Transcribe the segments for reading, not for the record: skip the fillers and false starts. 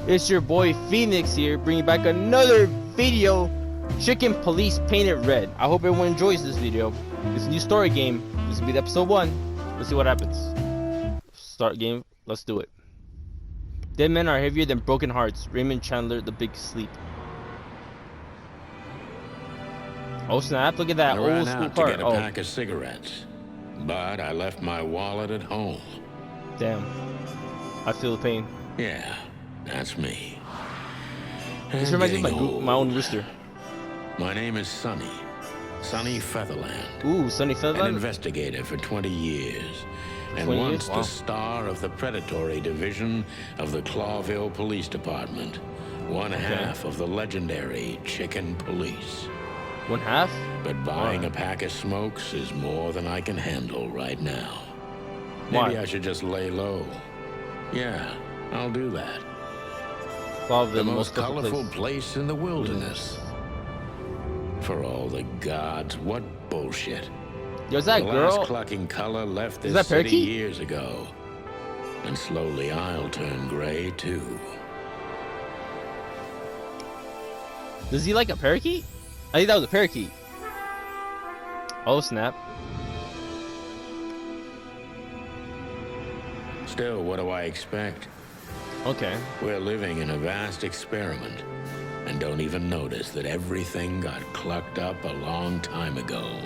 It's your boy Phoenix here, bringing back another video. Chicken Police Painted Red. I hope everyone enjoys this video. It's a new story game. This will be the episode 1. Let's see what happens. Start game. Let's do it. Dead men are heavier than broken hearts. Raymond Chandler, The Big Sleep. Oh snap! Look at that old school car. To get a pack of cigarettes, but I left my wallet at home. Damn. I feel the pain. Yeah, that's me. This reminds me of my own rooster. My name is Sonny. Sonny Featherland. Ooh, Sonny Featherland? An investigator for 20 years. And 20 once years? Wow. the star of the predatory division of the Clawville Police Department. One half of the legendary Chicken Police. One half? But buying a pack of smokes is more than I can handle right now. Why? Maybe I should just lay low. Yeah, I'll do that. The most colorful place in the wilderness. For all the gods, what bullshit. Yo, is that the girl? last clucking color left this that city parakeet? years ago. And slowly I'll turn gray too. Does he like a parakeet? I think that was a parakeet. Oh snap. Still, what do I expect? Okay. We're living in a vast experiment, and don't even notice that everything got clucked up a long time ago.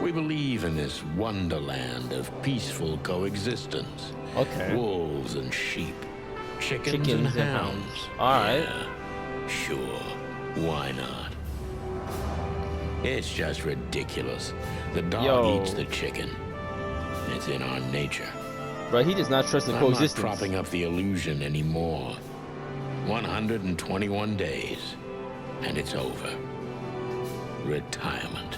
We believe in this wonderland of peaceful coexistence. Okay. Wolves and sheep, chickens and hounds. Alright. Yeah, sure, why not? It's just ridiculous. The dog eats the chicken. It's in our nature. But he does not trust the I'm coexistence. not propping up the illusion anymore. 121 days, and it's over. Retirement.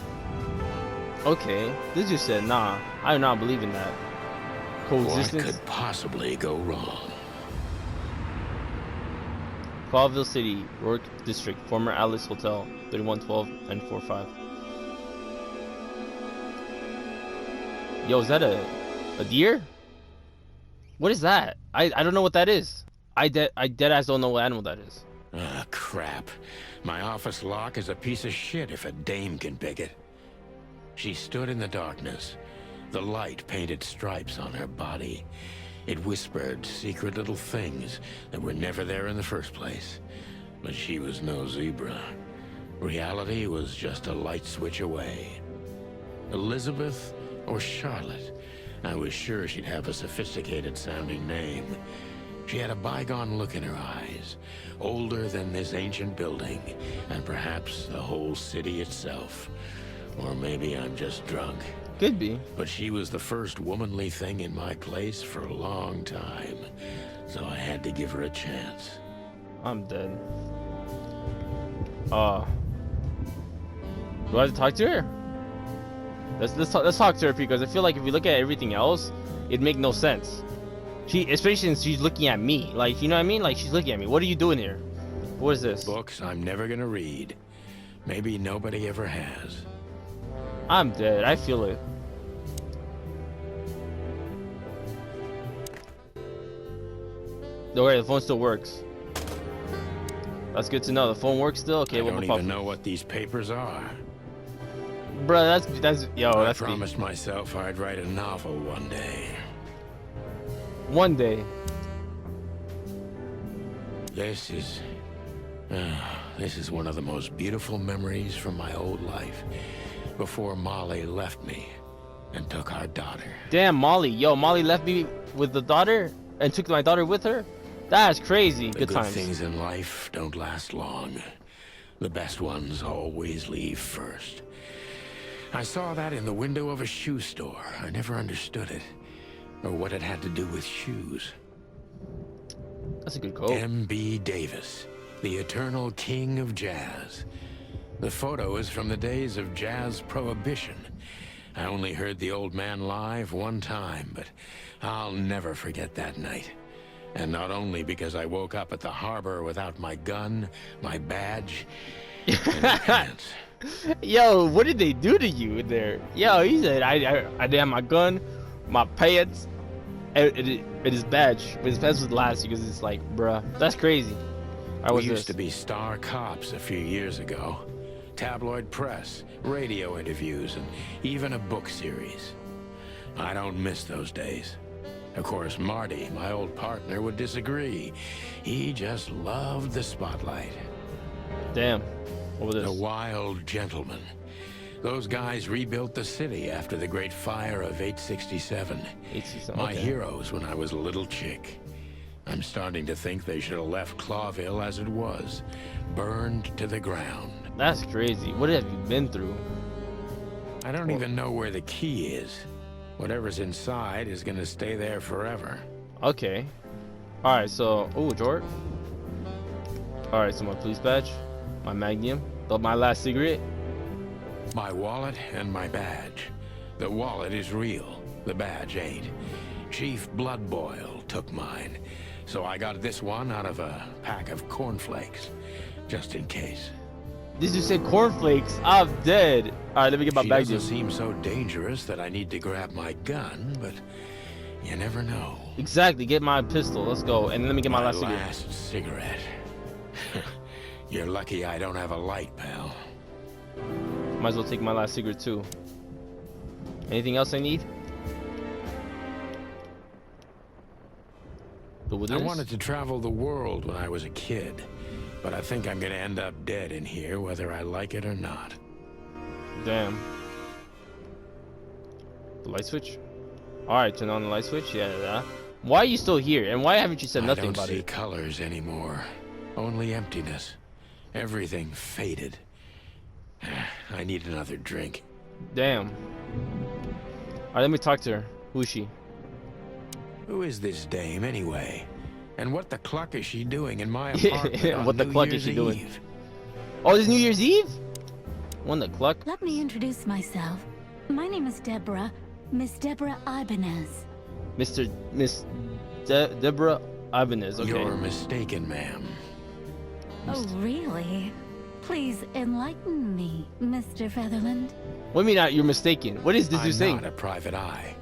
Okay, this just said, nah, I do not believe in that. Coexistence? What could possibly go wrong? Clawville City, Rourke District, former Alice Hotel, 3112 and 45. Yo, is that a deer? What is that? I don't know what that is. I dead ass don't know what animal that is. Ah, crap. My office lock is a piece of shit if a dame can pick it. She stood in the darkness. The light painted stripes on her body. It whispered secret little things that were never there in the first place. But she was no zebra. Reality was just a light switch away. Elizabeth or Charlotte? I was sure she'd have a sophisticated-sounding name. She had a bygone look in her eyes, older than this ancient building, and perhaps the whole city itself. Or maybe I'm just drunk. Could be. But she was the first womanly thing in my place for a long time, so I had to give her a chance. I'm dead. Do I have to talk to her? Let's talk to her, because I feel like if we look at everything else, it'd make no sense. Especially since she's looking at me, like, you know what I mean? Like, she's looking at me. What are you doing here? What is this? Books I'm never gonna read. Maybe nobody ever has. I'm dead. I feel it. Okay, the phone still works. That's good to know. The phone works still. Okay, I we'll don't pop even know what these papers are. Bro, that's yo. I That's promised myself I'd write a novel one day. One day. This is one of the most beautiful memories from my old life. Before Molly left me and took our daughter. Damn, Molly. Yo, Molly left me with the daughter and took my daughter with her? That's crazy. The good times. things in life don't last long. The best ones always leave first. I saw that in the window of a shoe store. I never understood it, or what it had to do with shoes. That's a good quote. M.B. Davis, the eternal king of jazz. The photo is from the days of jazz prohibition. I only heard the old man live one time, but I'll never forget that night. And not only because I woke up at the harbor without my gun, my badge, and my pants. Yo, what did they do to you there? Yo, he said I didn't have my gun, my pants, It is badge. But his badge was last because it's like, bruh, that's crazy. Alright, We what's used this? to be star cops a few years ago. Tabloid press, radio interviews, and even a book series. I don't miss those days. Of course, Marty, my old partner, would disagree. He just loved the spotlight. Damn. What was The this? wild gentleman. Those guys rebuilt the city after the Great Fire of 867. 867, My okay. heroes when I was a little chick. I'm starting to think they should have left Clawville as it was, burned to the ground. That's crazy. What have you been through? I don't even know where the key is. Whatever's inside is gonna stay there forever. Okay. Alright, so George. Alright, so my police badge, my magnum, my last cigarette. My wallet and my badge. The wallet is real, the badge ain't. Chief Bloodboil took mine, so I got this one out of a pack of cornflakes, just in case. This dude said cornflakes. I'm dead. Alright, let me get my She magnum. doesn't seem so dangerous that I need to grab my gun, but you never know. Exactly, get my pistol. Let's go. And let me get my last cigarette. last cigarette. You're lucky I don't have a light, pal. Might as well take my last cigarette too. Anything else I need? I wanted to travel the world when I was a kid, but I think I'm gonna end up dead in here whether I like it or not. Damn. The light switch? Alright, turn on the light switch. Yeah. Why are you still here? And why haven't you said nothing about I don't see it? colors anymore. Only emptiness. Everything faded. I need another drink. Damn. Alright, let me talk to her. Who is she? Who is this dame anyway? And what the cluck is she doing in my apartment on What the New cluck is Year's she doing? Eve? Oh, this New Year's Eve? One the cluck? Let me introduce myself. My name is Deborah, Miss Deborah Ibanez. Miss Deborah Ibanez. Okay. You're mistaken, ma'am. Oh, really? Please enlighten me, Mr. Featherland. What do you mean you're mistaken? What is this dude I'm saying? not a private eye.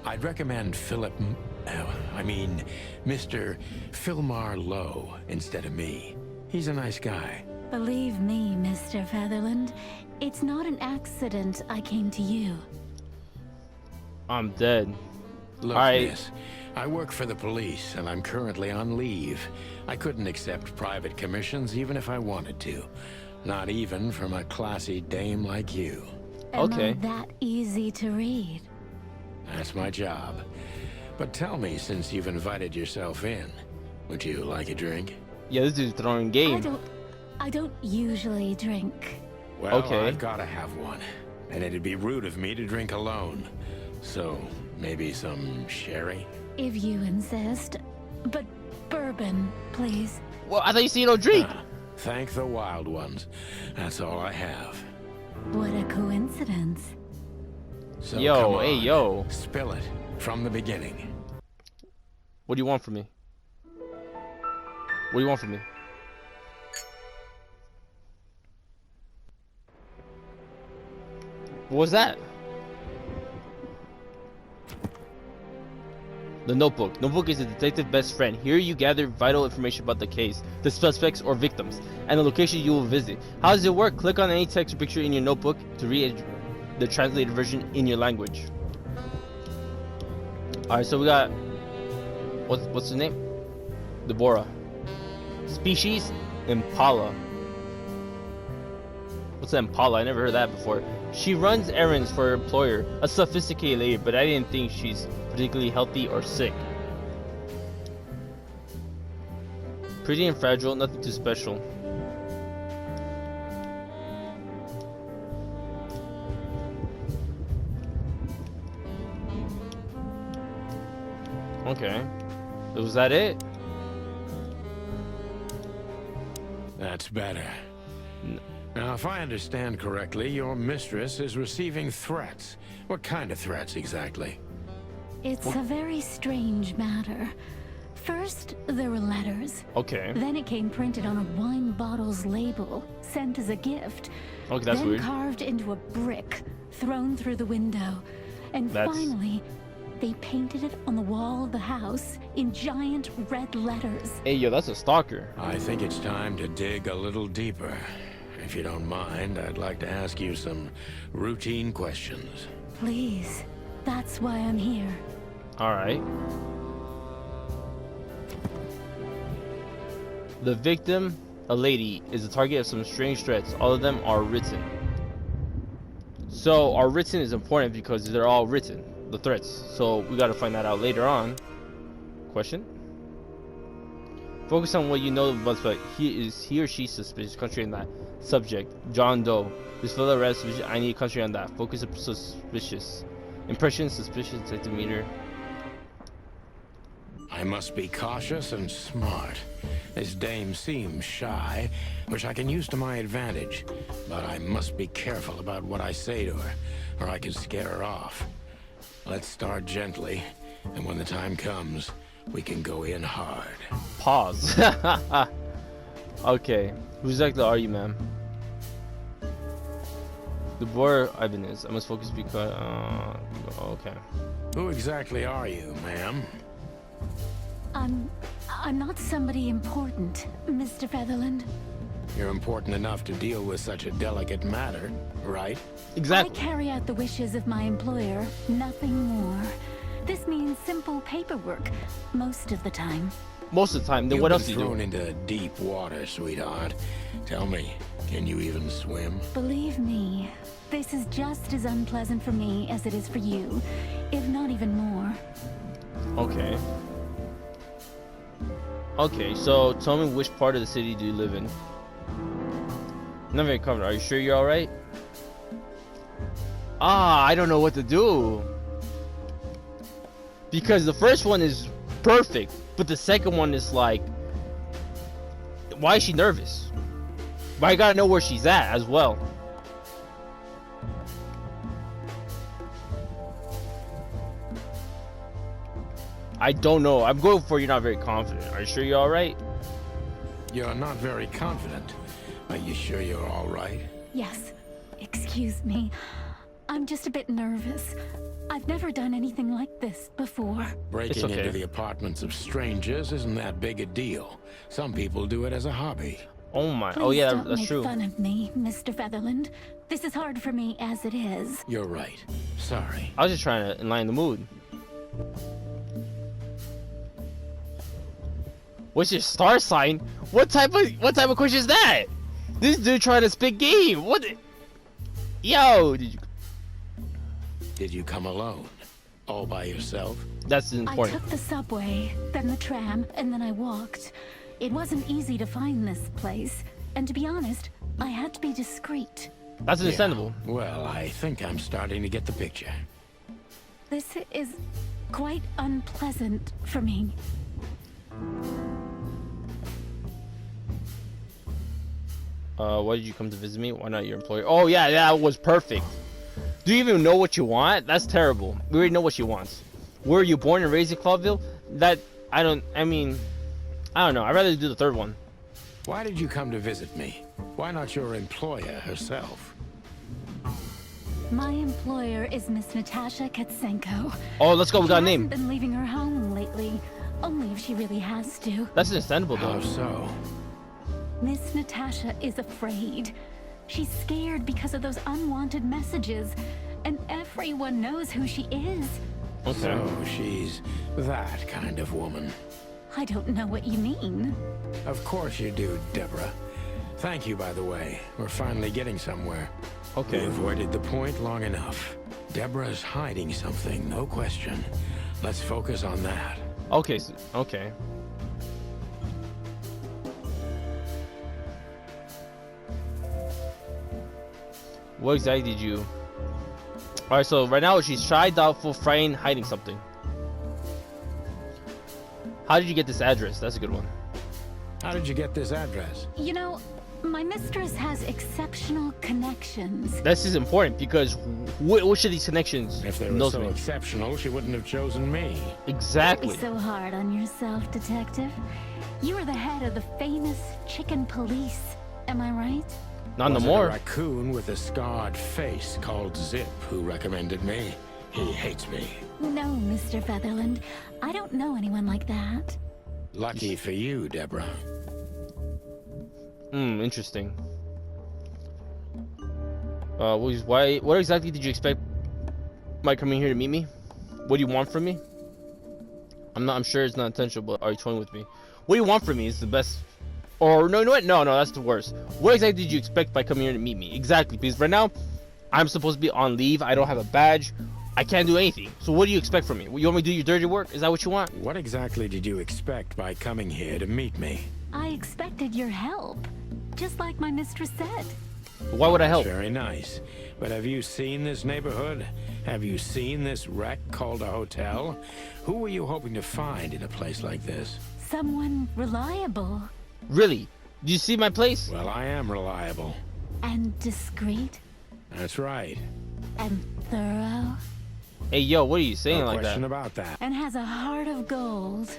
I'd recommend Mr. Philmar Lowe instead of me. He's a nice guy. Believe me, Mr. Featherland, it's not an accident I came to you. I'm dead. Look, Alright. miss, I work for the police and I'm currently on leave. I couldn't accept private commissions even if I wanted to. Not even from a classy dame like you. Am Okay. I that easy to read? That's my job. But tell me, since you've invited yourself in, would you like a drink? Yeah, this dude's throwing game. I don't usually drink. Well, Okay. I've gotta have one. And it'd be rude of me to drink alone. So, maybe some sherry? If you insist. But bourbon, please. Well, I thought you said you don't drink. Thank the wild ones. That's all I have. What a coincidence. So Yo, come on, hey, yo. Spill it from the beginning. What do you want from me? What do you want from me? What was that? The notebook. Notebook is a detective best friend. Here you gather vital information about the case, the suspects or victims, and the location you will visit. How does it work? Click on any text or picture in your notebook to read the translated version in your language. Alright, so we got... What's the name? Deborah. Species? Impala. What's an Impala? I never heard that before. She runs errands for her employer, a sophisticated lady, but I didn't think she's particularly healthy or sick. Pretty and fragile, nothing too special. Okay. Was that it? That's better. Now, if I understand correctly, your mistress is receiving threats. What kind of threats exactly? It's a very strange matter. First, there were letters. Okay. Then it came printed on a wine bottle's label, sent as a gift. Okay, that's then weird. carved into a brick, thrown through the window. And That's- finally, They painted it on the wall of the house in giant red letters. Hey, yo, that's a stalker. I think it's time to dig a little deeper. If you don't mind, I'd like to ask you some routine questions. Please, that's why I'm here. All right. The victim, a lady, is the target of some strange threats. All of them are written. So, our written is important because they're all written, the threats. So, we gotta find that out later on. Question? Focus on what you know about he or she suspicious. Country on that. Subject, John Doe. This fellow red suspicious. I need country on that. Focus of suspicious. Impression, suspicious, detective meter. I must be cautious and smart. This dame seems shy, which I can use to my advantage. But I must be careful about what I say to her, or I could scare her off. Let's start gently, and when the time comes, we can go in hard. Pause. Okay. Who exactly are you, ma'am? The boy Ivan is. I must focus because... okay. Who exactly are you, ma'am? I'm not somebody important, Mr. Featherland. You're important enough to deal with such a delicate matter, right? Exactly. I carry out the wishes of my employer, nothing more. This means simple paperwork, most of the time. Most of the time. Then what else do you do? Thrown into deep water, sweetheart. Tell me, can you even swim? Believe me, this is just as unpleasant for me as it is for you, if not even more. Okay. Okay, so tell me which part of the city do you live in? Not very covered. Are you sure you're alright? I don't know what to do. Because the first one is perfect, but the second one is like, why is she nervous? But I gotta know where she's at as well. I don't know. I'm going for you're not very confident. Are you sure you're alright? You're not very confident. Are you sure you're all right? Yes, excuse me. I'm just a bit nervous. I've never done anything like this before. Breaking okay. into the apartments of strangers isn't that big a deal. Some people do it as a hobby. Oh my. Please oh yeah, don't that's make true. fun of me, Mr. Featherland. This is hard for me as it is. You're right. Sorry. I was just trying to enlighten the mood. What's your star sign? What type of question is that? This dude trying to spit game. What? Yo, Did you come alone? All by yourself? That's important. I took the subway, then the tram, and then I walked. It wasn't easy to find this place, and to be honest, I had to be discreet. That's understandable. Yeah. Well, I think I'm starting to get the picture. This is quite unpleasant for me. Why did you come to visit me? Why not your employer? Oh yeah, that was perfect. Do you even know what you want? That's terrible. We already know what she wants. Were you born and raised in Clubville? I don't know. I'd rather do the third one. Why did you come to visit me? Why not your employer herself? My employer is Miss Natasha Katsenko. Oh, let's go. We got a She name. hasn't been leaving her home lately. Only if she really has to. That's understandable How though. so? Miss Natasha is afraid. She's scared because of those unwanted messages. And everyone knows who she is. Okay. So she's that kind of woman. I don't know what you mean. Of course you do, Deborah. Thank you, by the way. We're finally getting somewhere. Okay. We avoided the point long enough. Deborah's hiding something, no question. Let's focus on that. Okay. Okay. What exactly did you... Alright, so right now she's shy, doubtful, frightened, hiding something. How did you get this address? That's a good one. How did you get this address? You know, my mistress has exceptional connections. This is important because which of these connections If they were knows so me? exceptional, she wouldn't have chosen me. Exactly. Don't be so hard on yourself, detective. You are the head of the famous chicken police. Am I right? Not no Was it more. a raccoon with a scarred face called Zip who recommended me? He hates me. No, Mr. Featherland. I don't know anyone like that. Lucky for you, Deborah. Interesting. What exactly did you expect by coming here to meet me? What do you want from me? I'm sure it's not intentional, but are you toying with me? What do you want from me is the best. Or no, you know what? No, that's the worst. What exactly did you expect by coming here to meet me? Exactly, because right now, I'm supposed to be on leave. I don't have a badge. I can't do anything. So what do you expect from me? You want me to do your dirty work? Is that what you want? What exactly did you expect by coming here to meet me? I expected your help, just like my mistress said. Why would I help? Very nice. But have you seen this neighborhood? Have you seen this wreck called a hotel? Who were you hoping to find in a place like this? Someone reliable. Really? Do you see my place? Well, I am reliable. And discreet. That's right. And thorough. Hey, yo, what are you saying No like question that? about that. And has a heart of gold.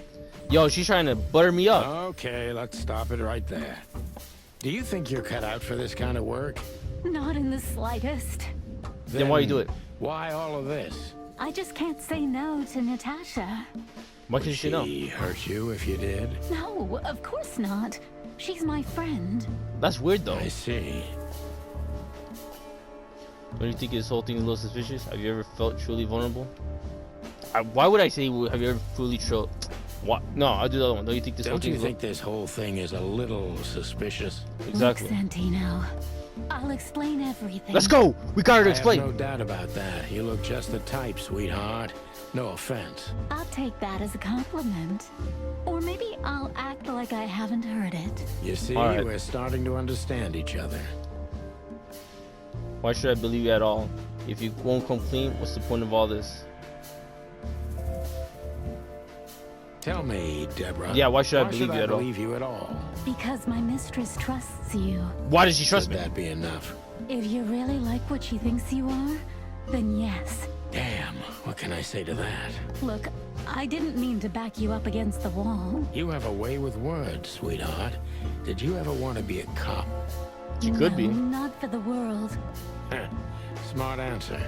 Yo, she's trying to butter me up. Okay, let's stop it right there. Do you think you're cut out for this kind of work? Not in the slightest. Then why you do it? Why all of this? I just can't say no to Natasha. Why can't she know? She hurt you if you did? No, of course not. She's my friend. That's weird though. I see. Don't you think this whole thing is a little suspicious? Have you ever felt truly vulnerable? Why would I say have you ever truly what? No, I'll do the other one. Don't you think this whole Don't thing you is think this whole thing is a little suspicious? Exactly. Look, Santino, I'll explain everything. Let's go! We got her to I have explain. no doubt about that. You look just the type, sweetheart. No offense. I'll take that as a compliment. Or maybe I'll act like I haven't heard it. You see, All right. we're starting to understand each other. Why should I believe you at all? If you won't come clean, what's the point of all this? Tell me, Deborah. Yeah, why should I believe you at all? believe you at all? Because my mistress trusts you. Why does she trust Should me? that be enough? If you really like what she thinks you are, then yes. Damn, what can I say to that? Look, I didn't mean to back you up against the wall. You have a way with words, sweetheart. Did you ever want to be a cop? She could No, be. not for the world. Smart answer.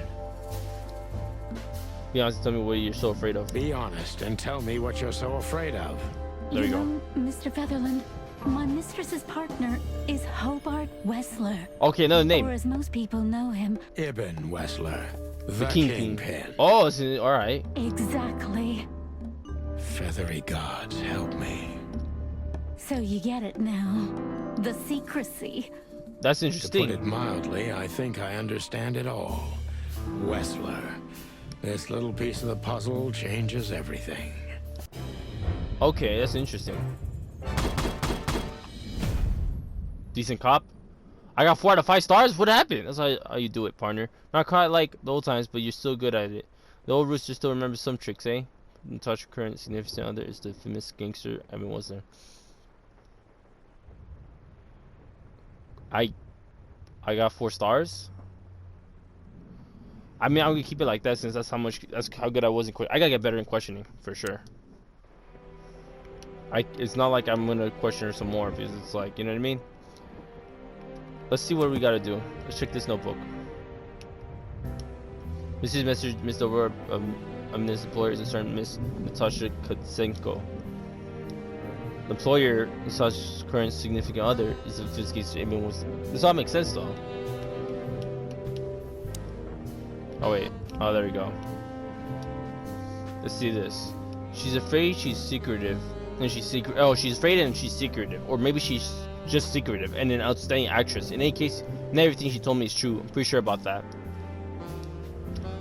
Be honest, tell me what you're so afraid of. Be honest and tell me what you're so afraid of. There you go. know, Mr. Featherland, my mistress's partner is Hobart Wessler. Okay, another Or name. as most people know him. Ibn Wessler. The Kingpin. Kingpin. Oh, alright. Exactly. Feathery gods, help me. So you get it now. The secrecy. That's To put interesting. it mildly, I think I understand it all. Wessler. This little piece of the puzzle changes everything. Okay, that's interesting. Decent cop. I got 4 out of 5 stars. What happened? That's how you do it, partner. Not quite like the old times, but you're still good at it. The old rooster still remembers some tricks, eh? Natasha current significant other is the famous gangster Evan was there. I got 4 stars. I mean, I'm gonna keep it like that since that's how good I was in I gotta get better in questioning for sure. It's not like I'm gonna question her some more because it's like, you know what I mean? Let's see what we gotta do. Let's check this notebook. Mrs. Message, Mr. Aurora, Miss Employer is concerned Miss Natasha Kutsenko. The employer, Natasha's current significant other, is the fiscal agent. This all makes sense though. Oh wait. Oh, there we go. Let's see this. She's afraid she's secretive. And she's secret. Oh, she's afraid and she's secretive. Or maybe she's just secretive and an outstanding actress. In any case, not everything she told me is true. I'm pretty sure about that.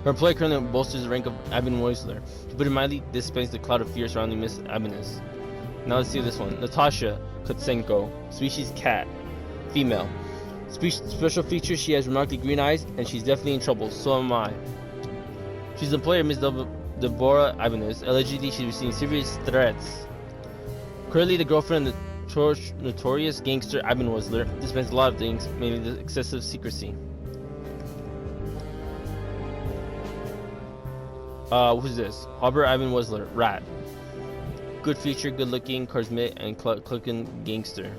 Her employer currently bolsters the rank of Abin Weisler. To put it mildly, this explains the cloud of fear surrounding Miss Abinus. Now let's see this one. Natasha Kutsenko. Species cat. Female. Special feature, she has remarkably green eyes, and she's definitely in trouble. So am I. She's the employer of Miss Deborah Ibanez. Allegedly, she's receiving serious threats. Currently, the girlfriend of the notorious gangster Ivan Wessler dispenses a lot of things, mainly the excessive secrecy. Who's this? Hobart Ivan Wessler, rat. Good feature, good looking, charismatic, and clucking gangster.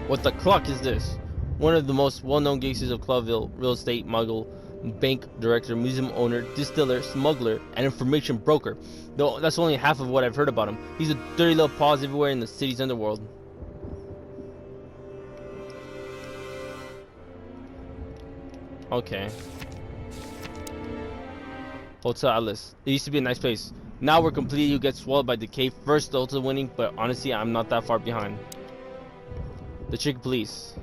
What the cluck is this? One of the most well-known gangsters of Clubville, real estate mogul bank director, museum owner, distiller, smuggler, and information broker. Though that's only half of what I've heard about him. He's a dirty little paws everywhere in the city's underworld. Okay. Hotel Atlas. It used to be a nice place. Now we're completely get swallowed by decay. First Delta winning, but honestly, I'm not that far behind. The Chick Police.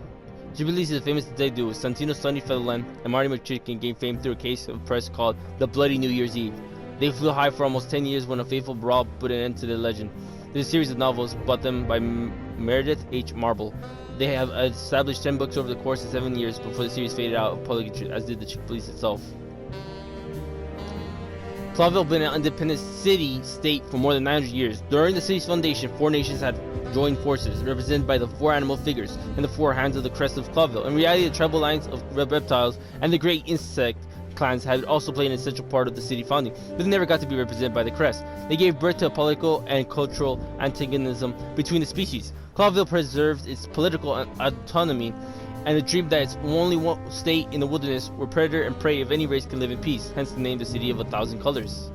Chick Police is a famous detective with Santino, Sonny, Featherland, and Marty McChicken gained fame through a case of press called The Bloody New Year's Eve. They flew high for almost 10 years when a fateful brawl put an end to their legend. There's a series of novels, bought them by Meredith H. Marble. They have established 10 books over the course of 7 years before the series faded out of public interest, as did the Chick Police itself. Clawville been an independent city-state for more than 900 years. During the city's foundation, 4 nations had joined forces, represented by the 4 animal figures and the 4 hands of the crest of Clawville. In reality, the tribal lines of reptiles and the great insect clans had also played an essential part of the city founding, but they never got to be represented by the crest. They gave birth to a political and cultural antagonism between the species. Clawville preserved its political autonomy and the dream that its only one state in the wilderness where predator and prey of any race can live in peace, hence the name the City of 1,000 Colors.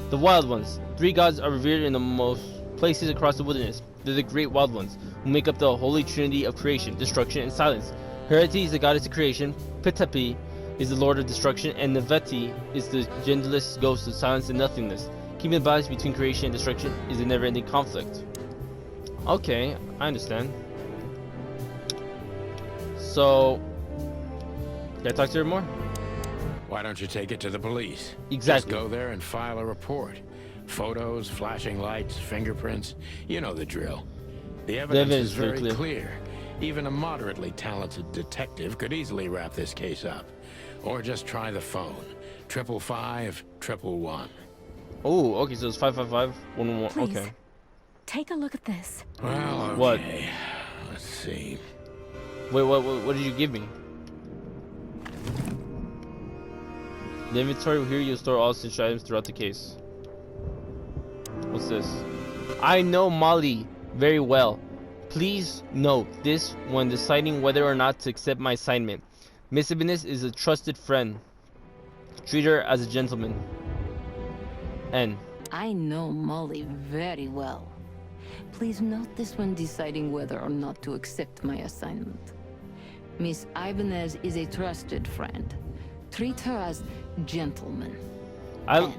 The Wild Ones. 3 gods are revered in the most places across the wilderness. They're the Great Wild Ones, who make up the holy trinity of creation, destruction, and silence. Hereti is the goddess of creation, Pitapi is the lord of destruction, and Naveti is the gentlest ghost of silence and nothingness. Keeping the balance between creation and destruction is a never-ending conflict. Okay, I understand. So, can I talk to her more? Why don't you take it to the police? Exactly. Just go there and file a report. Photos, flashing lights, fingerprints. You know the drill. The evidence is very clear. Even a moderately talented detective could easily wrap this case up. Or just try the phone. 555-111. Oh, okay, so it's 555 111. Please, okay. take a look at this. Well, okay. What? Let's see. Wait, what did you give me? The inventory here you'll store all essential items throughout the case. What's this? I know Molly very well. Please note this when deciding whether or not to accept my assignment. Miss Ibnes is a trusted friend. Treat her as a gentleman. N. I know Molly very well. Please note this when deciding whether or not to accept my assignment. Miss Ibanez is a trusted friend. Treat her as gentleman. What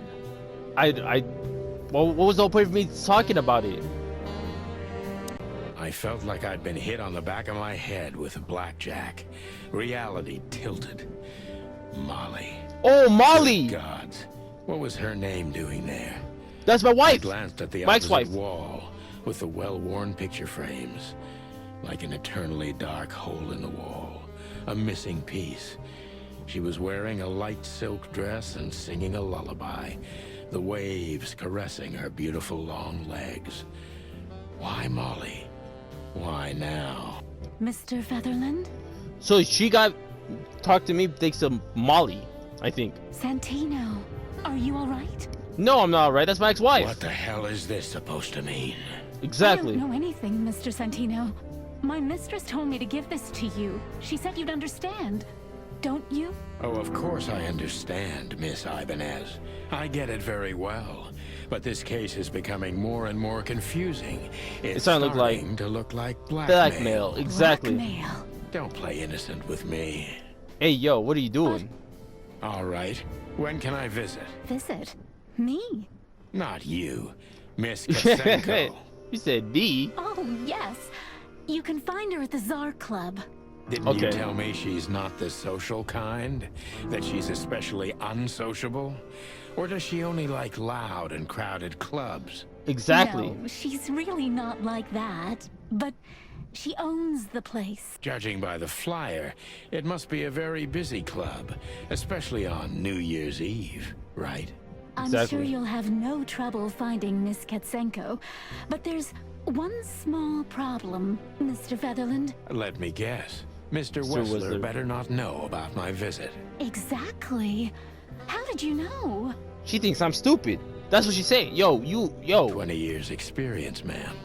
was the whole point of me talking about it? I felt like I'd been hit on the back of my head with a blackjack. Reality tilted. Molly. Oh, Molly! Good gods. What was her name doing there? That's my I wife! glanced at the Mike's opposite wife. wall with the well-worn picture frames. Like an eternally dark hole in the wall. A missing piece. She was wearing a light silk dress and singing a lullaby. The waves caressing her beautiful long legs. Why Molly? Why now? Mr. Featherland? So she got talked to me thanks to Molly, I think. Santino, are you alright? No, I'm not alright. That's my ex-wife. What the hell is this supposed to mean? Exactly. I don't know anything, Mr. Santino. My mistress told me to give this to you. She said you'd understand. Don't you? Oh, of course I understand, Miss Ibanez. I get it very well. But this case is becoming more and more confusing. It's starting to look like blackmail. Blackmail, exactly. Blackmail. Don't play innocent with me. Hey, yo, what are you doing? All right. When can I visit? Visit? Me? Not you. Miss Katsenko. You said D. Oh, yes. You can find her at the Czar Club. Didn't you tell me she's not the social kind? That she's especially unsociable? Or does she only like loud and crowded clubs? Exactly. No, she's really not like that. But she owns the place. Judging by the flyer, it must be a very busy club, especially on New Year's Eve, right? I'm Exactly. sure you'll have no trouble finding Miss Katsenko. But there's one small problem, Mr. Featherland. Let me guess. Mr. Whistler Whistler better not know about my visit. Exactly. How did you know? She thinks I'm stupid. That's what she's saying. Yo. 20 years experience, ma'am.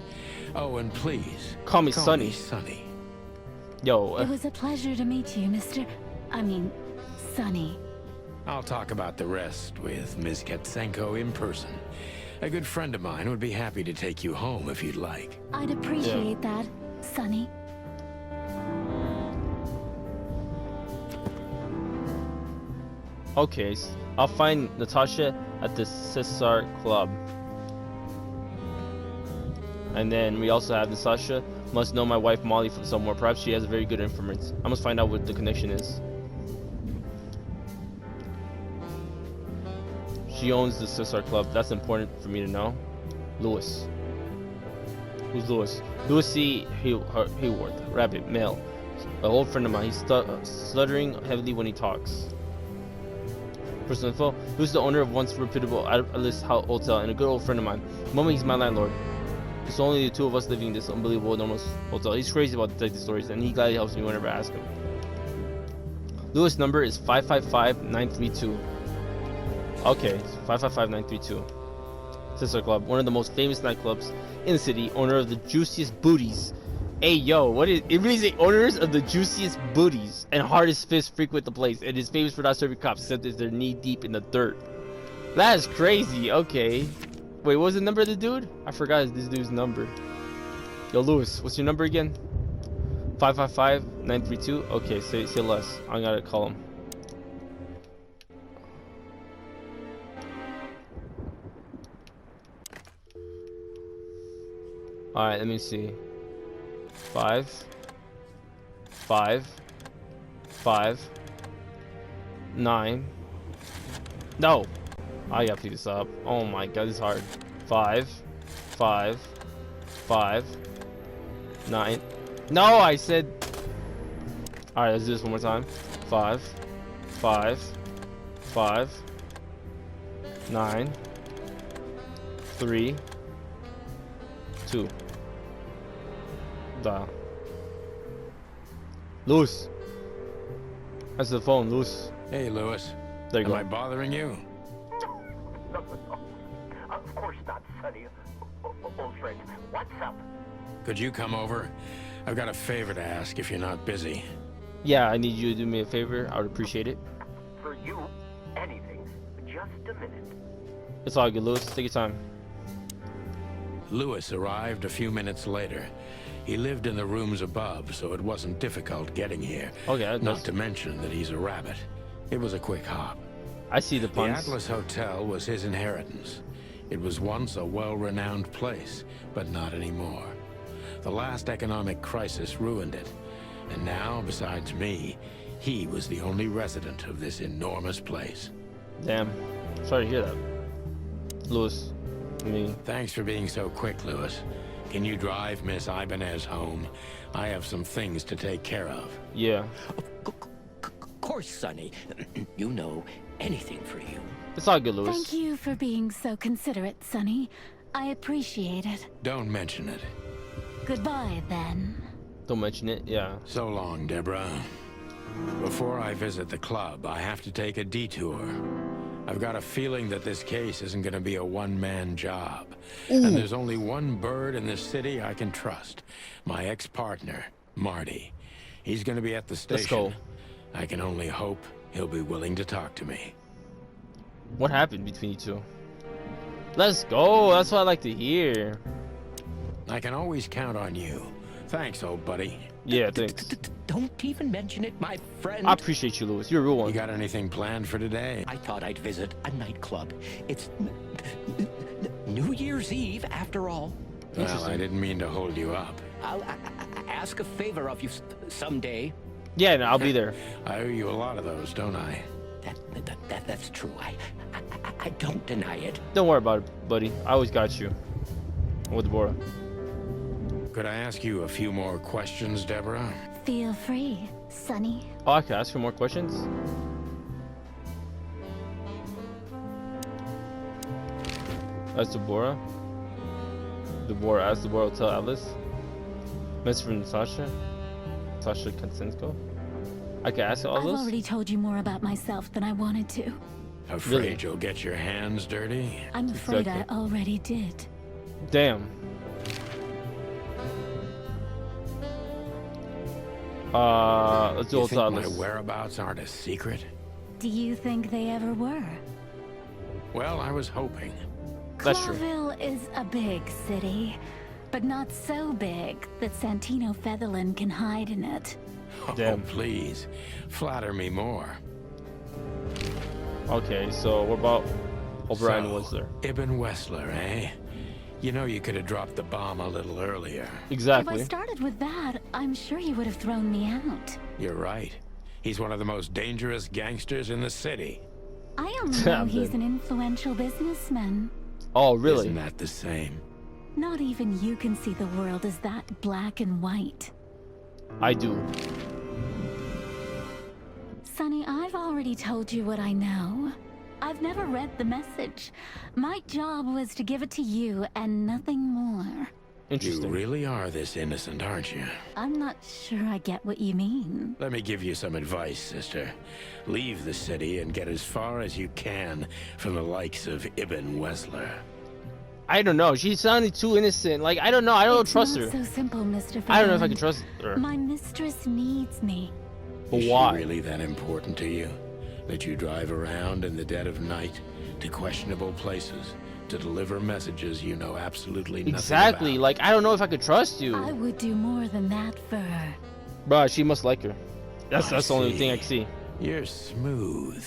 Oh, and please, Call me Sonny. Sonny. Yo. It was a pleasure to meet you, Sonny. I'll talk about the rest with Ms. Katsenko in person. A good friend of mine would be happy to take you home if you'd like. I'd appreciate that, Sonny. Okay, I'll find Natasha at the Caesar Club. And then we also have Natasha must know my wife Molly from somewhere. Perhaps she has a very good informant. I must find out what the connection is. She owns the Caesar Club. That's important for me to know. Lewis. Who's Lewis? Lewis C. Hayworth. Rabbit. Male. An old friend of mine. He's stuttering heavily when he talks. Personal info. Who's the owner of once reputable Atlas Hotel and a good old friend of mine. At the moment, he's my landlord. It's only the two of us living in this unbelievable enormous hotel. He's crazy about detective stories, and he gladly helps me whenever I ask him. Lewis' number is 555-932. Okay, 555-932. Sister Club, one of the most famous nightclubs in the city. Owner of the juiciest booties. Hey yo, what is it? Really say owners of the juiciest booties and hardest fists frequent the place. It is famous for not serving cops except if they're knee deep in the dirt. That is crazy. Okay. Wait, what was the number of the dude? I forgot this dude's number. Yo, Lewis, what's your number again? 555-932. Okay, say less. I gotta call him. All right, let me see. 5 9. No, I gotta pick this up. Oh my god, this is hard. 5 9. No, I said. All right, let's do this one more time. 5 9 3 2. Dial. Lewis. That's the phone, Lewis. Hey, Lewis. There you Am go. I bothering you? No. Of course not, Sonny. Old friend, what's up? Could you come over? I've got a favor to ask if you're not busy. Yeah, I need you to do me a favor. I would appreciate it. For you, anything. Just a minute. It's all good, Lewis. Take your time. Lewis arrived a few minutes later. He lived in the rooms above, so it wasn't difficult getting here. Okay, Not to mention that he's a rabbit. It was a quick hop. I see the The puns. Atlas Hotel was his inheritance. It was once a well-renowned place, but not anymore. The last economic crisis ruined it. And now, besides me, he was the only resident of this enormous place. Damn. Sorry to hear that. Lewis. I mean, Thanks for being so quick, Lewis. Can you drive Miss Ibanez home? I have some things to take care of. yeah. Of course, Sonny. You know, anything for you. It's all good, Lewis. Thank you for being so considerate, Sonny. I appreciate it. Don't mention it. Goodbye, then. Don't mention it. Yeah. So long, Deborah. Before I visit the club, I have to take a detour. I've got a feeling that this case isn't going to be a one-man job. And there's only one bird in this city I can trust. My ex-partner, Marty. He's going to be at the station. Let's go. I can only hope he'll be willing to talk to me. What happened between you two? Let's go. That's what I like to hear. I can always count on you. Thanks, old buddy. Yeah, thanks. Don't even mention it, my friend. I appreciate you, Lewis. You're a real You one. got anything planned for today? I thought I'd visit a nightclub. It's New Year's Eve, after all. Well, I didn't mean to hold you up. I'll ask a favor of you someday. Yeah, no, I'll be there. I owe you a lot of those, don't I? That's true. I don't deny it. Don't worry about it, buddy. I always got you. I'm with Deborah. Could I ask you a few more questions, Deborah? Feel free, Sonny. Oh, I can ask you more questions? That's Deborah. Deborah asks Deborah Hotel Atlas. Message from Natasha. Natasha Konsenko. I can ask all I've those? already told you more about myself than I wanted to. Afraid Really? you'll get your hands dirty? I'm afraid Exactly. I already did. Damn. Let's do You Hotel think my Atlas. whereabouts aren't a secret? Do you think they ever were? Well, I was hoping. That's true. Clawville is a big city, but not so big that Santino Featherland can hide in it. Oh, Damn. please. Flatter me more. Okay, so what about O'Brien So, was there? Ibn Wessler, eh? You know you could have dropped the bomb a little earlier. If I Exactly. started with that, I'm sure he would have thrown me out. You're right. He's one of the most dangerous gangsters in the city. I only know I'm he's dead. an influential businessman. Oh, really? Isn't that the same? Not even you can see the world as that black and white. I do. Sonny, I've already told you what I know. I've never read the message. My job was to give it to you and nothing more. You Interesting. really are this innocent, aren't you? I'm not sure I get what you mean. Let me give you some advice, sister. Leave the city and get as far as you can from the likes of Ibn Wessler. I don't know. She sounded too innocent. Like, I don't know. I don't It's trust not her. so simple, Mr. I don't know if I Featherland. can trust her. My mistress needs me. But Is why? she really that important to you? That you drive around in the dead of night to questionable places to deliver messages you know absolutely nothing Exactly. about? Like, I don't know if I could trust I you. would do more than that for her. Bruh, she must like her. That's I the only thing I see. can see. You're smooth.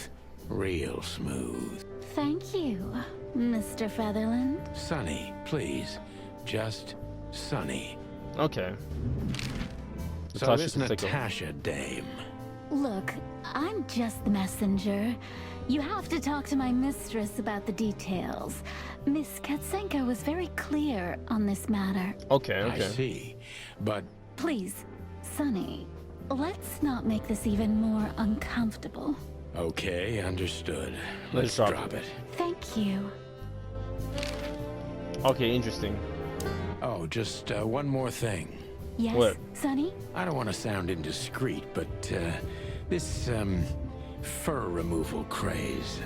Real smooth. Thank you, Mr. Featherland. Sonny, please. Just Sonny. Okay. So Natasha this can take over. Natasha dame. Look, I'm just the messenger. You have to talk to my mistress about the details. Miss Katsenko was very clear on this matter. Okay, I okay. see. But Please, Sonny, let's not make this even more uncomfortable. okay, understood. Let's Let's drop drop it. Thank you. Okay, interesting. Oh, just one more thing. Yes, What? Sonny? I don't want to sound indiscreet, but this fur removal craze.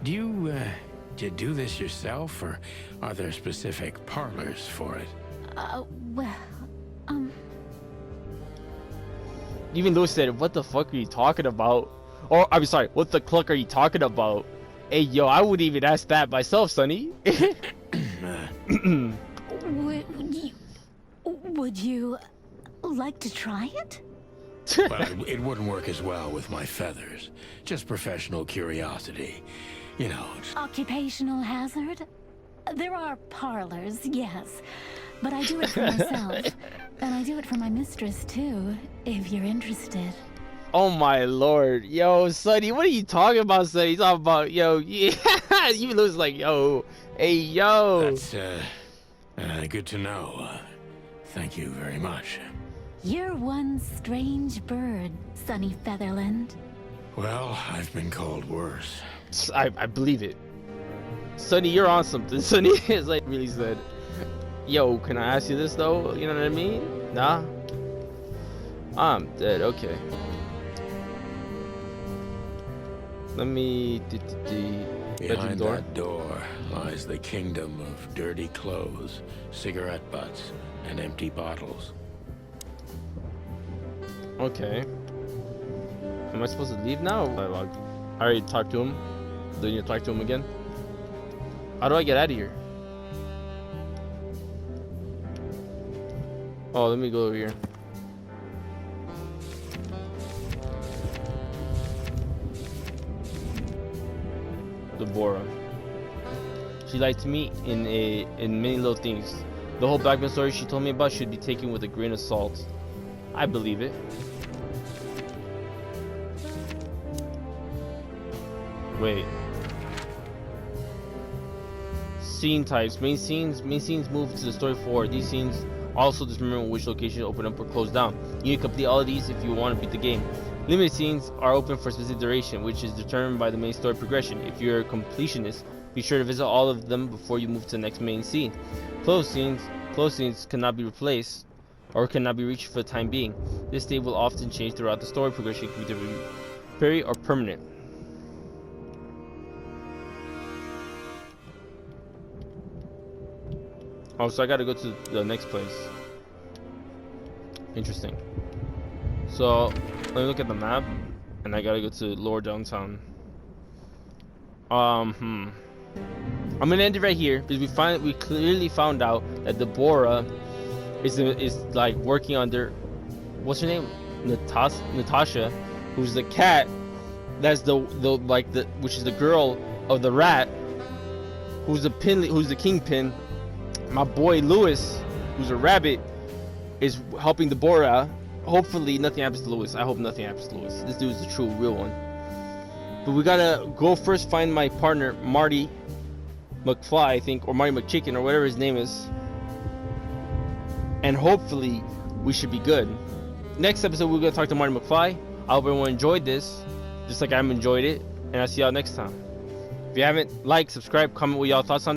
Do you do this yourself, or are there specific parlors for it? Well, Even Lewis said, what the fuck are you talking about? Or, I'm sorry, what the cluck are you talking about? Hey, yo, I wouldn't even ask that myself, Sonny. would you like to try it? Well, it wouldn't work as well with my feathers. Just professional curiosity. You know, Occupational hazard? There are parlors, yes. But I do it for myself. And I do it for my mistress, too, if you're interested. Oh my lord. Yo, Sonny, what are you talking about, Sonny? You talking about, yo, yeah. Even Lewis like, yo, hey, yo. that's good to know. Thank you very much. You're one strange bird, Sonny Featherland. Well, I've been called worse. I believe it. Sonny, you're on something. Sonny is like really said, yo, can I ask you this though? You know what I mean? Nah. I'm dead. Okay. Let me bedroom Behind door. that door lies the kingdom of dirty clothes, cigarette butts, and empty bottles. Okay. Am I supposed to leave now? I already talked to him. Do you need to talk to him again? How do I get out of here? Oh, let me go over here. Deborah. She liked me in many little things. The whole Blackman story she told me about should be taken with a grain of salt. I believe it. Wait. Scene types. Main scenes move to the story forward. These scenes also determine which location to open up or close down. You need to complete all of these if you want to beat the game. Limited scenes are open for a specific duration, which is determined by the main story progression. If you're a completionist, be sure to visit all of them before you move to the next main scene. Closed scenes cannot be replaced or cannot be reached for the time being. This state will often change throughout the story progression. It can be temporary or permanent. Oh, so I gotta go to the next place. Interesting. So, let me look at the map, and I gotta go to lower downtown. I'm gonna end it right here because we clearly found out that Deborah is like working under, what's her name, Natasha, who's the cat. That's the which is the girl of the rat, who's the kingpin. My boy Lewis, who's a rabbit, is helping Deborah. Hopefully nothing happens to Lewis. I hope nothing happens to Lewis. This dude's the true real one. But we gotta go first find my partner Marty McFly, I think, or Marty McChicken, or whatever his name is. And hopefully we should be good. Next episode we're gonna talk to Marty McFly. I hope everyone enjoyed this, just like I've enjoyed it, and I'll see y'all next time. If you haven't, like, subscribe, comment what y'all thoughts on